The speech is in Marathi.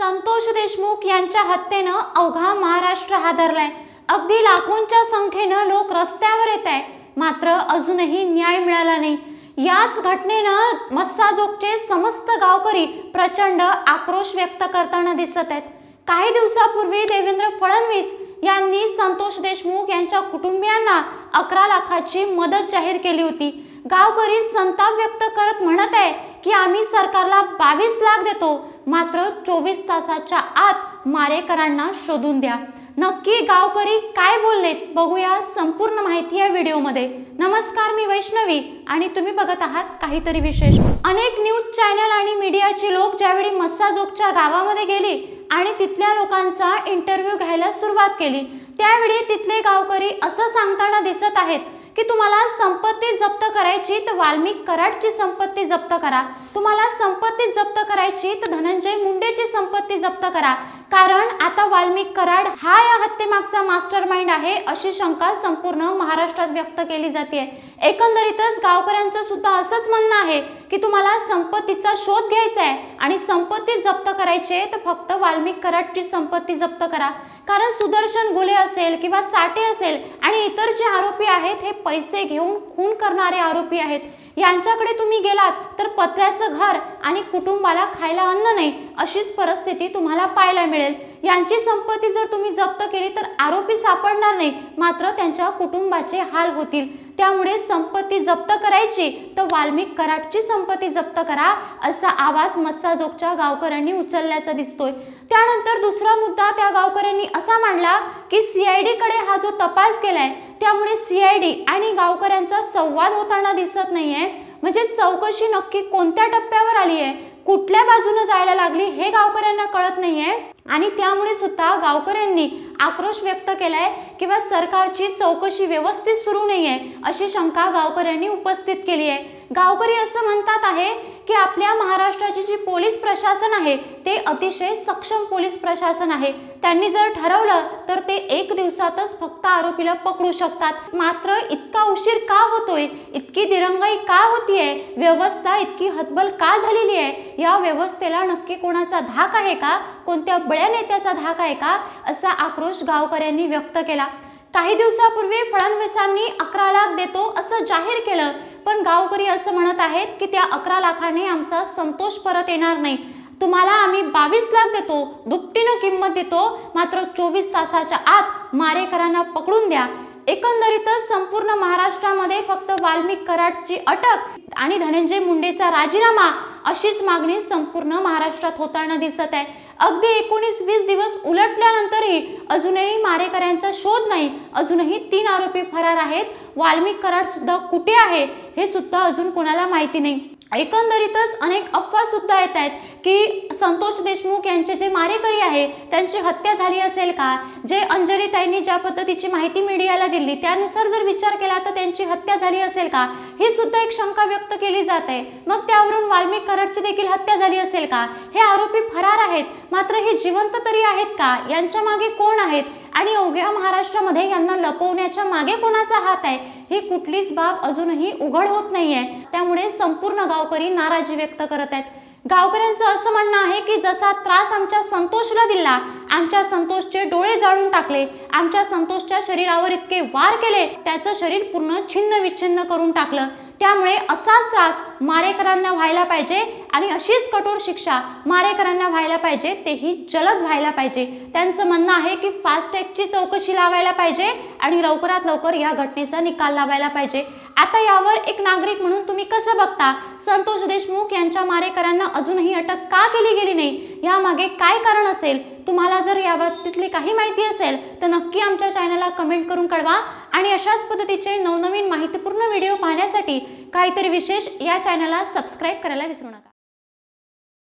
संतोष देशमुख यांच्या हत्येनं अवघा महाराष्ट्र हादरलाय। अगदी लाखोंच्या संख्येनं लोक रस्त्यावर येत आहे, मात्र अजूनही न्याय मिळाला नाही। याच घटनेनं मस्साजोगचे समस्त गावकरी प्रचंड आक्रोश व्यक्त करताना दिसत आहेत। काही दिवसापूर्वी देवेंद्र फडणवीस यांनी संतोष देशमुख यांच्या कुटुंबियांना 11 लाखाची मदत जाहीर केली होती। गावकरी संताप व्यक्त करत म्हणत आहे की आम्ही सरकारला 22 लाख देतो, मात्र 24 तासाच्या आत मारेकरांना शोधून द्या। नक्की गावकरी काय बोललेत बघूया संपूर्ण माहिती या व्हिडिओमध्ये। नमस्कार, मी वैष्णवी आणि तुम्ही बघत आहात काहीतरी विशेष। अनेक न्यूज चॅनल आणि मीडियाची लोक ज्यावेळी मस्साजोगच्या गावामध्ये गेली आणि तिथल्या लोकांचा इंटरव्ह्यू घ्यायला सुरुवात केली, त्यावेळी तिथले गावकरी असं सांगताना दिसत आहेत की तुम्हाला संपत्ती जप्त करायची तर वाल्मिक कराडची संपत्ती जप्त करा, तुम्हाला संपत्ती जप्त करायची तर धनंजय मुंडेची संपत्ती जप्त करा, कारण आता वाल्मिक कराड हा या हत्येमागचा मास्टरमाइंड आहे, अशी शंका संपूर्ण महाराष्ट्रात व्यक्त केली जाते। एकंदरीतच गावकऱ्यांचं सुद्धा असंच म्हणणं आहे की तुम्हाला संपत्तीचा शोध घ्यायचा आहे आणि संपत्ती जप्त करायची आहे तर फक्त वाल्मिक कराडची संपत्ती जप्त करा, कारण सुदर्शन गुले असेल किंवा चाटे असेल आणि इतर जे आरोपी आहेत हे पैसे घेऊन खून करणारे आरोपी आहेत। यांच्याकडे तुम्ही गेलात तर पत्र्याचं घर आणि कुटुंबाला खायला अन्न नाही, अशीच परिस्थिती तुम्हाला पाहायला मिळेल। यांची संपत्ती जर तुम्ही जप्त केली तर आरोपी सापडणार नाही, मात्र त्यांच्या कुटुंबाचे हाल होतील। त्यामुळे संपत्ती जप्त करायची तर वाल्मिक कराडची संपत्ती जप्त करा, असा आवाज मस्साजोगच्या गावकऱ्यांनी उचलल्याचा दिसतोय। त्यानंतर दुसरा मुद्दा त्या गावकऱ्यांनी असा मांडला की सीआयडी कडे हा जो तपास केलाय त्यामुळे सीआयडी आणि गावकऱ्यांचा संवाद होताना दिसत नाहीये। म्हणजे चौकशी नक्की कोणत्या टप्प्यावर आली आहे, कुठल्या बाजूने जायला लागली हे गावकऱ्यांना कळत नाहीये आणि त्यामुळे सुद्धा गावकऱ्यांनी आक्रोश व्यक्त केलाय किंवा सरकारची चौकशी व्यवस्थित सुरू नाहीये, अशी शंका गावकऱ्यांनी उपस्थित केली आहे। गावकरी असं म्हणतात आहे की आपल्या महाराष्ट्राची जी पोलीस प्रशासन आहे ते अतिशय सक्षम पोलीस प्रशासन आहे। त्यांनी जर ठरवलं तर ते 1 दिवसातच फक्त आरोपीला पकडू शकतात, मात्र इतका उशीर का होतोय, इतकी दिरंगाई का होतीये, व्यवस्था इतकी हतबल का झालेली आहे, या व्यवस्थेला नक्की कोणाचा धाक आहे का, कोणत्या बड्या नेत्याचा धाक आहे का, असा आक्रोश गावकऱ्यांनी व्यक्त केला। काही दिवसापूर्वी फडणवीसांनी 11 लाख देतो असं जाहीर केलं, पण गावकरी असं म्हणत आहेत की त्या 11 लाखाने आमचा संतोष परत येणार नाही, तुम्हाला आम्ही 22 लाख देतो, दुपटीनं किंमत देतो, मात्र 24 तासाच्या आत मारेकरांना पकडून द्या। एकंदरीतच संपूर्ण महाराष्ट्रामध्ये फक्त वाल्मिक कराडची अटक आणि धनंजय मुंडेचा राजीनामा अशीच मागणी संपूर्ण महाराष्ट्रात होताना दिसत आहे। अगदी 19-20 दिवस उलटल्यानंतरही अजूनही मारेकऱ्यांचा शोध नाही, अजूनही 3 आरोपी फरार आहेत। वाल्मिक कराड सुद्धा कुठे आहे हे सुद्धा अजून कोणाला माहिती नाही। एकंदरीतच अनेक अफवा सुद्धा येत आहेत की संतोष देशमुख यांचे जे मारेकरी आहे त्यांची हत्या झाली असेल का, जे अंजलीताईंनी ज्या पद्धतीची माहिती मीडियाला दिली त्यानुसार जर विचार केला तर त्यांची हत्या झाली असेल का, ही सुद्धा एक शंका व्यक्त केली जात आहे। मग त्यावरून वाल्मिक कराडची देखील हत्या झाली असेल का, हे आरोपी फरार आहेत मात्र हे जिवंत तरी आहेत का, यांच्या मागे कोण आहेत आणि अवघ्या महाराष्ट्रामध्ये यांना लपवण्याच्या मागे कोणाचा हात आहे, ही कुठलीच बाब अजूनही उघड होत नाहीये। त्यामुळे संपूर्ण गावकरी नाराजी व्यक्त करत आहेत। गावकऱ्यांचं असं म्हणणं आहे की जसा त्रास आमच्या संतोषला दिला, आमच्या संतोषचे डोळे जाळून टाकले, आमच्या संतोषच्या शरीरावर इतके वार केले, त्याचं शरीर पूर्ण छिन्न विच्छिन्न करून टाकलं, त्यामुळे असाच त्रास मारेकरांना व्हायला पाहिजे आणि अशीच कठोर शिक्षा मारेकरांना व्हायला पाहिजे, तेही जलद व्हायला पाहिजे। त्यांचं म्हणणं आहे की फास्ट ट्रॅकची चौकशी लावायला पाहिजे आणि लवकरात लवकर या घटनेचा निकाल लावायला पाहिजे। आता यावर एक नागरिक म्हणून तुम्ही कसं बघता, संतोष देशमुख यांच्या मारेकरांना अजूनही अटक का केली गेली नाही, यामागे काय कारण असेल? तुम्हाला जर याबाबतीतली काही माहिती असेल तर नक्की आमच्या चॅनलला कमेंट करून कळवा आणि अशाच पद्धतीचे नवनवीन माहितीपूर्ण व्हिडिओ पाहण्यासाठी काहीतरी विशेष या चॅनलला सबस्क्राईब करायला विसरू नका।